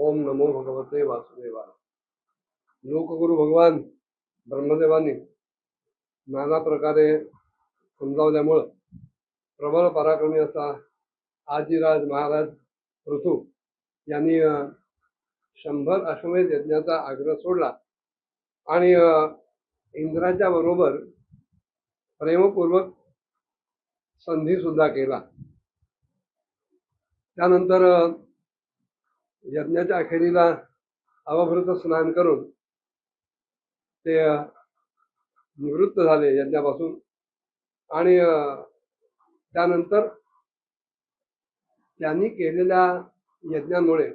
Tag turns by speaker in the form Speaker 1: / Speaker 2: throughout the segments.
Speaker 1: ओम नमो भगवते वासुदेवाय। लोकगुरु भगवान ब्रह्मदेवांनी नाना प्रकारे समजावल्यामुळं प्रबळ पराक्रमी असा आजीराज महाराज पृथू यांनी 100 अश्वमेध यज्ञाचा आग्रह सोडला आणि इंद्राच्या बरोबर प्रेमपूर्वक संधी सुद्धा केला। त्यानंतर यज्ञाच्या अखेरीला अवभृत स्नान करून ते निवृत्त झाले यज्ञापासून आणि त्यानंतर त्यांनी केलेल्या यज्ञांमुळे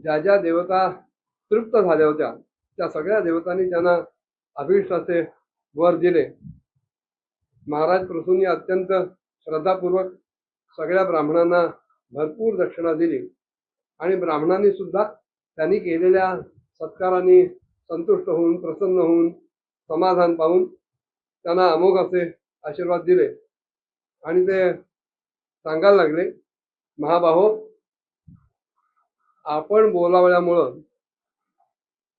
Speaker 1: ज्या ज्या देवता तृप्त झाल्या होत्या त्या सगळ्या देवतांनी त्यांना अभिष्टाचे वर दिले। महाराज पृथूंनी अत्यंत श्रद्धापूर्वक सगळ्या ब्राह्मणांना भरपूर दक्षिणा दिली आणि ब्राह्मणांनी सुद्धा त्यांनी केलेल्या सत्कारांनी संतुष्ट होऊन प्रसन्न होऊन समाधान पाहून त्यांना अमोघ असे आशीर्वाद दिले आणि ते सांगायला लागले, महाबाहो, आपण बोलावल्यामुळं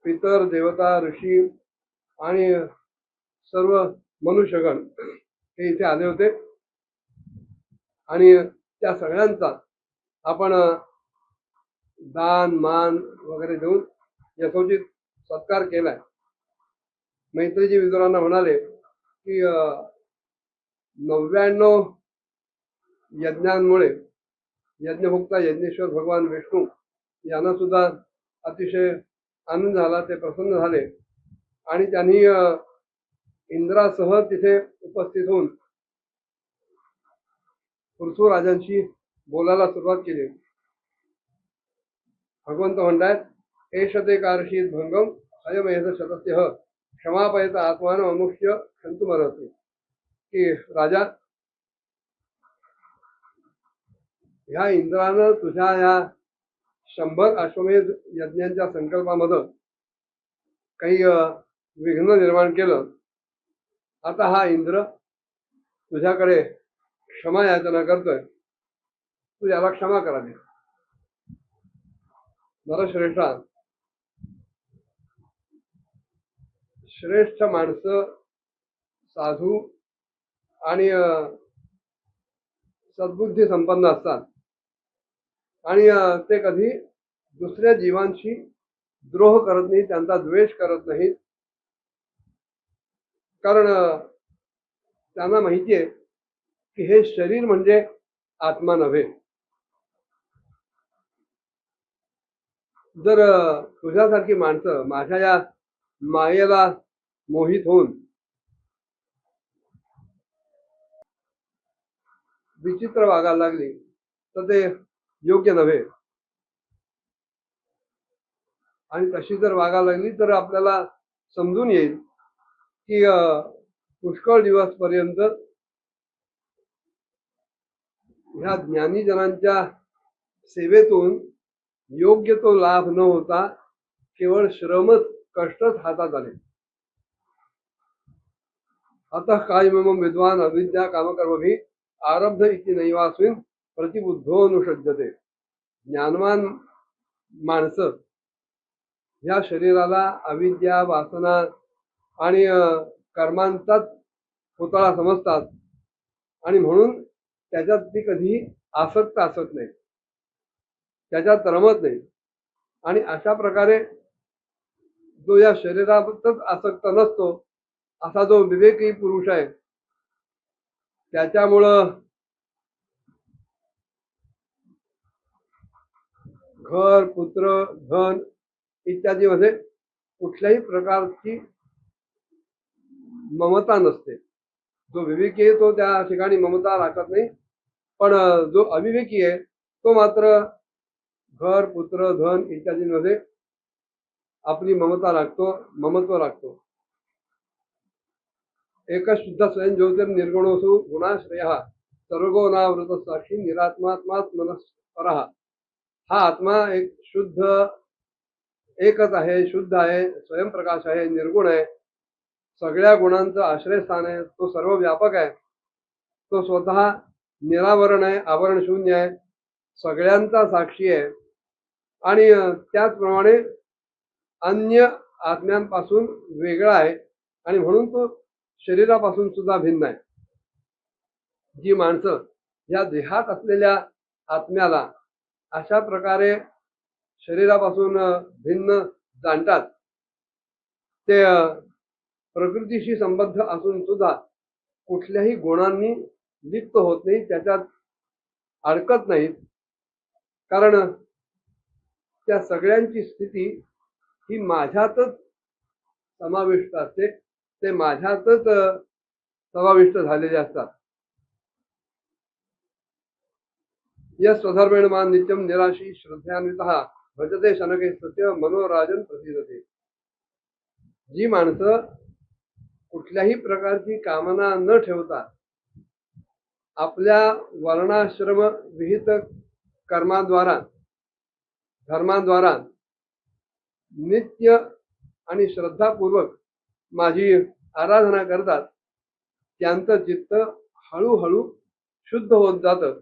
Speaker 1: पितर देवता ऋषी आणि सर्व मनुष्यगण हे इथे आले होते आणि त्या सगळ्यांचा आपण दान मान वगैरे देऊन यथोचित सत्कार केलाय। मैत्रीजी विदुरांना म्हणाले की 99 यज्ञांमुळे यज्ञभुक्ता यज्ञेश्वर भगवान विष्णू यांना सुद्धा अतिशय आनंद झाला, ते प्रसन्न झाले आणि त्यांनी इंद्रासह तिथे उपस्थित होऊन पृथ्वीराजांशी बोलायला सुरुवात केली। भगवंत म्हणतात, एषते कारशीत भंगम हयमेध शतस्य क्षमापयत आत्मान अमुष्य क्षंतुमरते, की राजा, ह्या इंद्रानं तुझ्या या 100 अश्वमेध यज्ञांच्या संकल्पामध्ये काही विघ्न निर्माण केलं। आता हा इंद्र तुझ्याकडे क्षमा याचना करतोय, तू याला क्षमा करा दे। नरश्रेष्ठा, श्रेष्ठ माणसं साधू आणि सद्बुद्धी संपन्न असतात आणि ते कधी दुसऱ्या जीवांशी द्रोह करत नाही, त्यांचा द्वेष करत नाहीत, कारण त्यांना माहिती आहे की हे शरीर म्हणजे आत्मा नव्हे। जर तुझ्यासारखी माणसं माझ्या या मायेला मोहित होऊन विचित्र वागायला लागली तर ते योग्य नव्हे आणि तशी जर वागायला लागली तर आपल्याला समजून येईल की पुष्कळ दिवस पर्यंत ह्या ज्ञानीजनांच्या सेवेतून योग्य तो लाभ न होता केवळ श्रमच कष्टच हातात आले। अतः कायमम विद्वान अविद्या कामकर्मभी आरब्ध इति नैवास्मिन् प्रतिबुद्धोनुषज्यते। ज्ञानवान माणसं या शरीराला अविद्या वासना आणि कर्मांचाच पुतळा समजतात आणि म्हणून त्याच्यात ती कधी आसक्त असत नाही, त्याच्यात रमत नाही आणि अशा प्रकारे जो या शरीरातच आसक्त नसतो असा जो विवेकी पुरुष आहे त्याच्यामुळं घर पुत्र धन इत्यादी मध्ये कुठल्याही प्रकारची ममता नसते। जो विवेकी आहे तो त्या ठिकाणी ममता राखत नाही, पण जो अविवेकी आहे तो मात्र घर पुत्र धन इत्यादींमध्ये आपली ममता राखतो, ममत्व राखतो। एक शुद्ध स्वयं ज्योतिर्निर्गुणोसु गुणाश्रयः सर्वगुणावृत साक्षी निरात्मात्मात्मनस्परः। हा आत्मा एक शुद्ध एकच आहे, शुद्ध आहे, स्वयंप्रकाश आहे, निर्गुण आहे, सगळ्या गुणांचं आश्रयस्थान आहे, तो सर्व व्यापक आहे, तो स्वतः निरावरण आहे, आवरण शून्य आहे, सगळ्यांचा साक्षी आहे आणि त्याचप्रमाणे अन्य आत्म्यांपासून वेगळा आहे आणि म्हणून तो शरीरापासून सुद्धा भिन्न आहे. जी माणसं या देहात असलेल्या आत्म्याला अशा प्रकारे शरीरापासून भिन्न जाणतात ते प्रकृतीशी संबद्ध असून सुद्धा कुठल्याही गुणांनी लिप्त होत नाही, त्याच्यात अडकत नाहीत. कारण त्या सगळ्यांची स्थिती ही माझ्यातच समाविष्ट असते, ते माझ्यातच समाविष्ट झालेले असतात. यस स्वधर्मेण मान नित्यम निराशी श्रद्धान्वितः भजते शनके सत्य मनोराजन प्रसिद्धते. जी माणसं कुठल्याही प्रकारची कामना न ठेवता आपल्या वर्णाश्रम विहित कर्माद्वारा धर्माद्वारा नित्य आणि श्रद्धापूर्वक माझी आराधना करतात, त्यांचं चित्त हळूहळू शुद्ध होत जातं.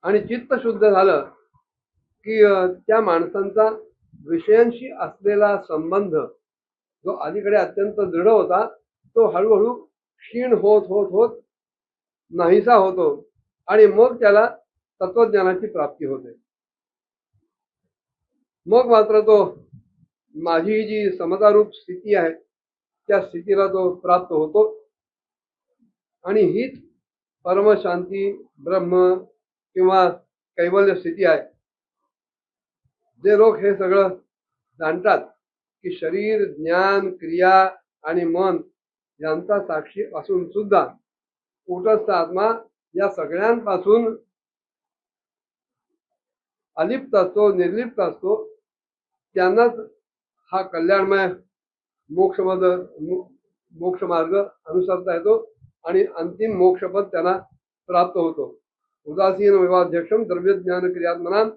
Speaker 1: आणि चित्त शुद्ध झालं की त्या माणसांचा विषयांशी असलेला संबंध जो अलीकडे अत्यंत दृढ होता तो हळूहळू क्षीण होत होत होत नाहीसा होतो आणि मग त्याला तत्वज्ञानाची प्राप्ती होते. मग मात्र तो माझी जी समतारूप स्थिती आहे त्या स्थितीला तो प्राप्त होतो आणि हीच परमशांती ब्रह्म किंवा कैवल्य स्थिती आहे. जे लोक हे सगळं जाणतात की शरीर ज्ञान क्रिया आणि मन यांचा साक्षी असून सुद्धा कूटस्थ आत्मा या सगळ्यांपासून अलिप्त असतो, निर्लिप्त असतो, त्यांनाच हा कल्याणमय मोक्ष मार्ग अनुसरता येतो आणि अंतिम मोक्षपद त्यांना प्राप्त होतो. उदासीन विवाध्यक्षम द्रव्यज्ञान क्रियात्मनाम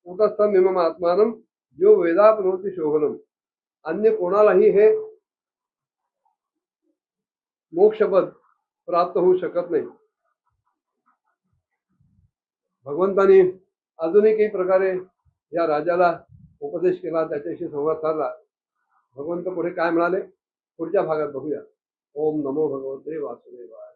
Speaker 1: कूटस्थम इमम आत्मानम जो वेदापनोती शोभनम. अन्य कोणालाही हे मोक्षपद प्राप्त होऊ शकत नाही. भगवंतानी अजूनही काही प्रकारे या राजाला उपदेश केला, त्याच्याशी संवाद साधला. भगवंत पुढे काय म्हणाले पुढच्या भागात बघूया. ओम नमो भगवते वासुदेवाय.